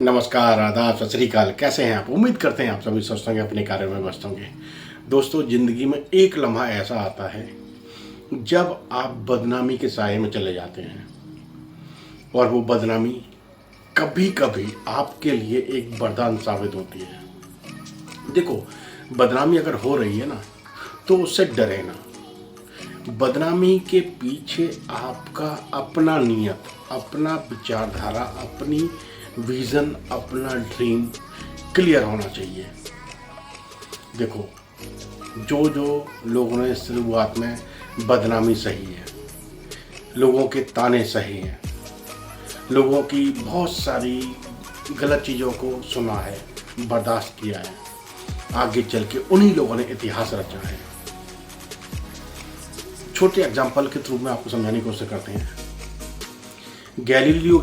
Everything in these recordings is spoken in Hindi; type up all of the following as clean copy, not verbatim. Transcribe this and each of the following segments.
नमस्कार, आदाब, सत श्री अकाल। कैसे हैं आप? उम्मीद करते हैं आप सभी स्वस्थ होंगे, अपने कार्य में व्यस्त होंगे। दोस्तों, ज़िंदगी में एक लम्हा ऐसा आता है जब आप बदनामी के साये में चले जाते हैं और वो बदनामी कभी कभी आपके लिए एक वरदान साबित होती है। देखो, बदनामी अगर हो रही है ना, तो उससे डरे ना। बदनामी के पीछे आपका अपना नियत, अपना विचारधारा, अपनी विज़न, अपना ड्रीम क्लियर होना चाहिए। देखो, जो लोगों ने शुरुआत में बदनामी सही है, लोगों के ताने सही हैं, लोगों की बहुत सारी गलत चीज़ों को सुना है, बर्दाश्त किया है, आगे चल के उन्हीं लोगों ने इतिहास रचा है। छोटे एग्जाम्पल के थ्रू में आपको समझाने की कोशिश करते हैं। गैलीलियो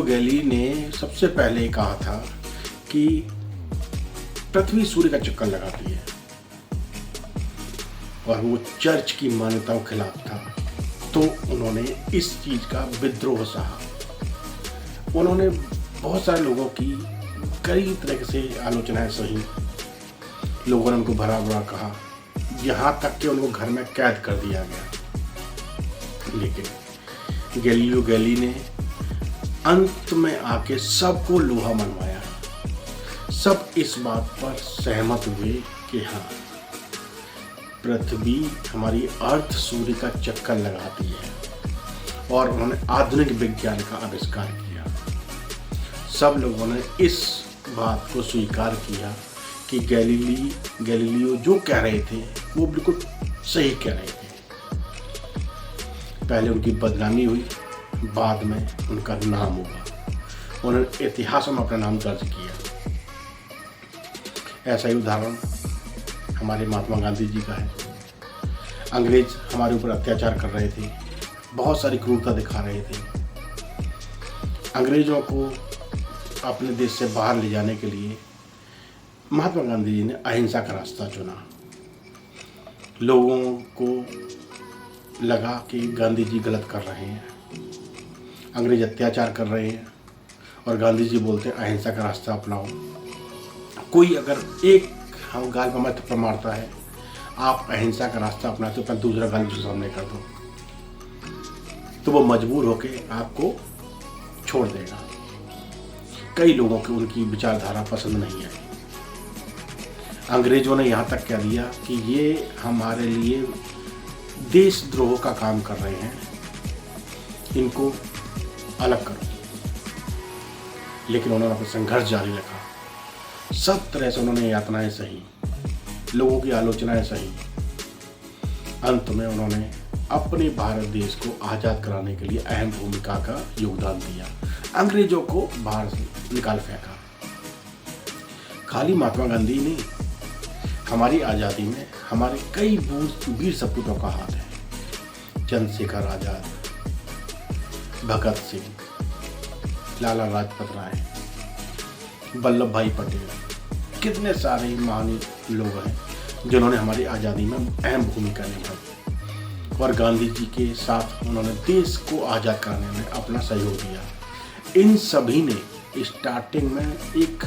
गैलीली ने सबसे पहले कहा था कि पृथ्वी सूर्य का चक्कर लगाती है, और वो चर्च की मान्यताओं के खिलाफ था। तो उन्होंने इस चीज़ का विद्रोह सहा। उन्होंने बहुत सारे लोगों की कई तरह से आलोचनाएं सही, लोगों ने उनको भरा बुरा कहा, यहाँ तक कि उनको घर में कैद कर दिया गया। लेकिन गैलीलियो गैलीली ने अंत में आके सबको लोहा मनवाया। सब इस बात पर सहमत हुए कि हाँ, पृथ्वी, हमारी अर्थ सूर्य का चक्कर लगाती है, और उन्होंने आधुनिक विज्ञान का आविष्कार किया। सब लोगों ने इस बात को स्वीकार किया कि गैलीलियो जो कह रहे थे वो बिल्कुल सही कह रहे थे। पहले उनकी बदनामी हुई, बाद में उनका नाम हुआ, उन्होंने इतिहास में अपना नाम दर्ज किया। ऐसा ही उदाहरण हमारे महात्मा गांधी जी का है। अंग्रेज हमारे ऊपर अत्याचार कर रहे थे, बहुत सारी क्रूरता दिखा रहे थे। अंग्रेजों को अपने देश से बाहर ले जाने के लिए महात्मा गांधी जी ने अहिंसा का रास्ता चुना। लोगों को लगा कि गांधी जी गलत कर रहे हैं, अंग्रेज अत्याचार कर रहे हैं, और गांधी जी बोलते हैं अहिंसा का रास्ता अपनाओ। कोई अगर एक हम गाल पर मत मारता है, आप अहिंसा का रास्ता अपनाते हो, दूसरा गाल उसके सामने कर दो, तो वो मजबूर होकर आपको छोड़ देगा। कई लोगों की उनकी विचारधारा पसंद नहीं आई। अंग्रेजों ने यहाँ तक कह दिया कि ये हमारे लिए देशद्रोह का काम कर रहे हैं, इनको अलग करो। लेकिन उन्होंने अपना संघर्ष जारी रखा। सब तरह से उन्होंने यातनाएं सही, लोगों की आलोचनाएं सही। अंत में उन्होंने अपने भारत देश को आज़ाद कराने के लिए अहम भूमिका का योगदान दिया, अंग्रेजों को बाहर से निकाल फेंका। खाली महात्मा गांधी नहीं, हमारी आज़ादी में हमारे कई वीर सपूतों का हाथ है। चंद्रशेखर आज़ाद, भगत सिंह, लाला लाजपत राय, वल्लभ भाई पटेल, कितने सारे महान लोग हैं जिन्होंने हमारी आज़ादी में अहम भूमिका निभाई, और गांधी जी के साथ उन्होंने देश को आज़ाद कराने में अपना सहयोग दिया। इन सभी ने स्टार्टिंग में एक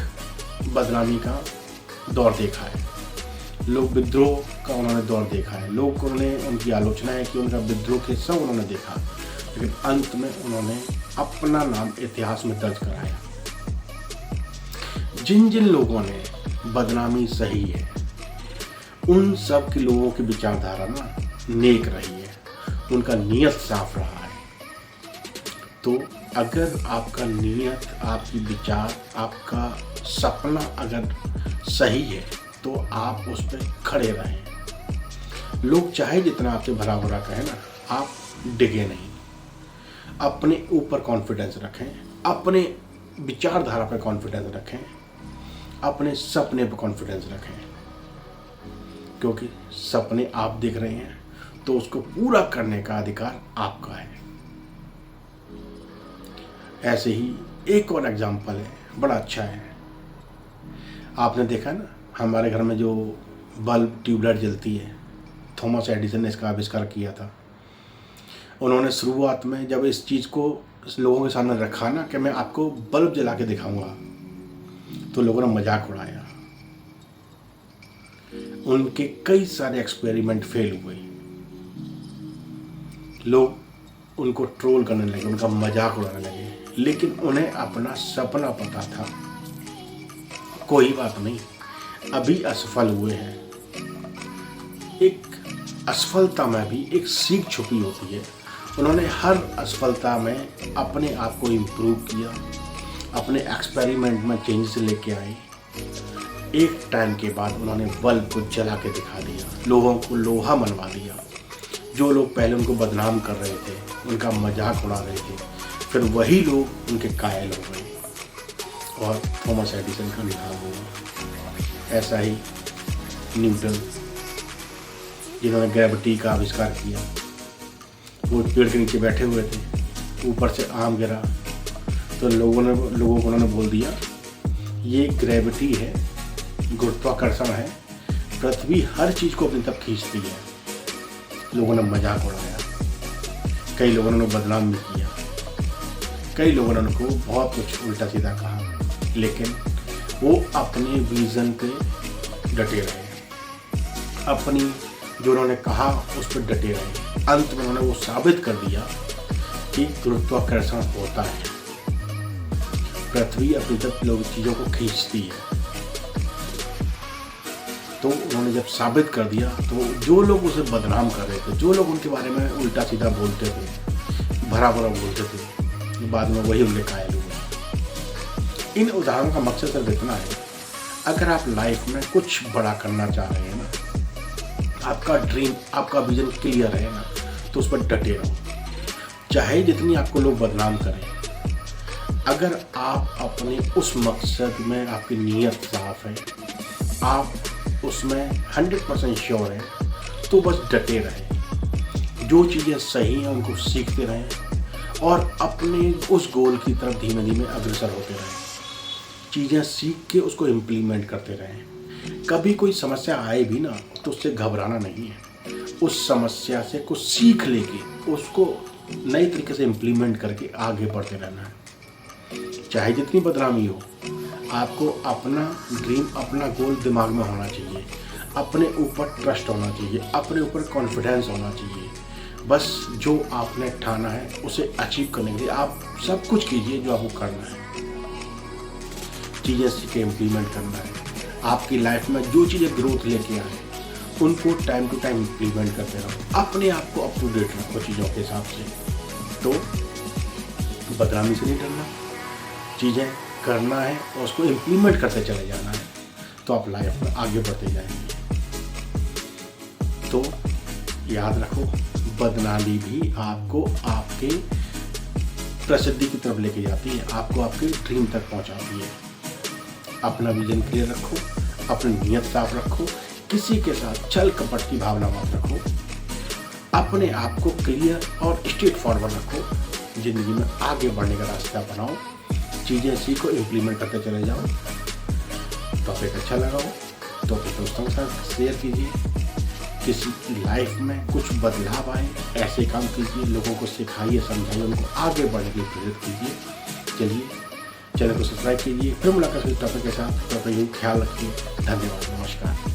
बदनामी का दौर देखा है, लोग विद्रोह का उन्होंने दौर देखा है, लोगों ने उनकी आलोचना है कि उनका विद्रोह के सब उन्होंने देखा, लेकिन अंत में उन्होंने अपना नाम इतिहास में दर्ज कराया। जिन जिन लोगों ने बदनामी सही है, उन सब के लोगों की विचारधारा ना नेक रही है, उनका नियत साफ रहा है। तो अगर आपका नियत, आपकी विचार, आपका सपना अगर सही है, तो आप उस पर खड़े रहें। लोग चाहे जितना आपसे भला बुरा कहें ना, आप डिगे नहीं। अपने ऊपर कॉन्फिडेंस रखें, अपने विचारधारा पर कॉन्फिडेंस रखें, अपने सपने पर कॉन्फिडेंस रखें, क्योंकि सपने आप देख रहे हैं तो उसको पूरा करने का अधिकार आपका है। ऐसे ही एक और एग्जाम्पल है, बड़ा अच्छा है। आपने देखा ना, हमारे घर में जो बल्ब ट्यूबलाइट जलती है, थॉमस एडिसन ने इसका आविष्कार किया था। उन्होंने शुरुआत में जब इस चीज़ को लोगों के सामने रखा ना कि मैं आपको बल्ब जला के दिखाऊंगा, तो लोगों ने मजाक उड़ाया। उनके कई सारे एक्सपेरिमेंट फेल हुए, लोग उनको ट्रोल करने लगे, उनका मजाक उड़ाने लगे, लेकिन उन्हें अपना सपना पता था। कोई बात नहीं, अभी असफल हुए हैं। एक असफलता में भी एक सीख छुपी होती है। उन्होंने हर असफलता में अपने आप को इम्प्रूव किया, अपने एक्सपेरिमेंट में चेंजेस लेके आए। एक टाइम के बाद उन्होंने बल्ब को जला के दिखा दिया, लोगों को लोहा मनवा दिया। जो लोग पहले उनको बदनाम कर रहे थे, उनका मजाक उड़ा रहे थे, फिर वही लोग उनके कायल हो गए और थॉमस एडिसन का निधन हुआ। ऐसा ही न्यूटन, जिन्होंने ग्रेविटी का आविष्कार किया, वो पेड़ के नीचे बैठे हुए थे, ऊपर से आम गिरा तो लोगों को उन्होंने बोल दिया ये ग्रेविटी है, गुरुत्वाकर्षण है, पृथ्वी हर चीज़ को अपनी तरफ खींचती है। लोगों ने मजाक उड़ाया, कई लोगों ने उन्हें बदनाम भी किया, कई लोगों ने उनको बहुत कुछ उल्टा सीधा कहा, लेकिन वो अपने विजन पे डटे रहे, अपनी जो उन्होंने कहा उस पर डटे रहे। अंत में उन्होंने वो साबित कर दिया कि गुरुत्वाकर्षण होता है, पृथ्वी अपनी तरफ लोग चीज़ों को खींचती है। तो उन्होंने जब साबित कर दिया तो जो लोग उसे बदनाम कर रहे थे, जो लोग उनके बारे में उल्टा सीधा बोलते थे, भरा भरा बोलते थे, बाद में वही उनके कायल हुए। इन उदाहरणों का मकसद सिर्फ इतना है, अगर आप लाइफ में कुछ बड़ा करना चाह रहे हैं ना, आपका ड्रीम, आपका विजन क्लियर है ना, तो उस पर डटे रहो, चाहे जितनी आपको लोग बदनाम करें। अगर आप अपने उस मकसद में, आपकी नीयत साफ है, आप उसमें 100% श्योर है, तो बस डटे रहें। जो चीज़ें सही हैं उनको सीखते रहें और अपने उस गोल की तरफ धीमे धीमे अग्रसर होते रहें। चीज़ें सीख के उसको इम्प्लीमेंट करते रहें। कभी कोई समस्या आए भी ना, तो उससे घबराना नहीं है, उस समस्या से कुछ सीख लेके उसको नए तरीके से इम्प्लीमेंट करके आगे बढ़ते रहना है। चाहे जितनी बदनामी हो, आपको अपना ड्रीम, अपना गोल दिमाग में होना चाहिए, अपने ऊपर ट्रस्ट होना चाहिए, अपने ऊपर कॉन्फिडेंस होना चाहिए। बस जो आपने ठाना है उसे अचीव करने के लिए आप सब कुछ कीजिए जो आपको करना है। चीज़ें सीख के इम्प्लीमेंट करना है। आपकी लाइफ में जो चीज़ें ग्रोथ लेके आए उनको टाइम टू टाइम इम्प्लीमेंट करते रहो, अपने आप को अप टू डेट रखो चीज़ों के हिसाब से। तो बदनामी से नहीं डरना, चीज़ें करना है और उसको इम्प्लीमेंट करते चले जाना है, तो आप लाइफ में आगे बढ़ते जाएंगे। तो याद रखो, बदनामी भी आपको आपके प्रसिद्धि की तरफ लेके जाती है, आपको आपके ड्रीम तक पहुंचाती है। अपना विजन क्लियर रखो, अपनी नीयत साफ रखो, किसी के साथ छल कपट की भावना मत रखो, अपने आप को क्लियर और स्ट्रेट फॉरवर्ड रखो। जिंदगी में आगे बढ़ने का रास्ता बनाओ, चीज़ें सीखो, इम्प्लीमेंट करते चले जाओ। टॉपिक अच्छा लगा हो तो अपने दोस्तों के साथ शेयर कीजिए। किसी की लाइफ में कुछ बदलाव आए, ऐसे काम कीजिए, लोगों को सिखाइए, समझाइए, उनको आगे बढ़ने के लिए प्रेरित कीजिए। चलिए, चैनल को सब्सक्राइब कीजिए। फिर मुलाकात हुई टॉपिक के साथ, तो अपना ख्याल रखिए। धन्यवाद, नमस्कार।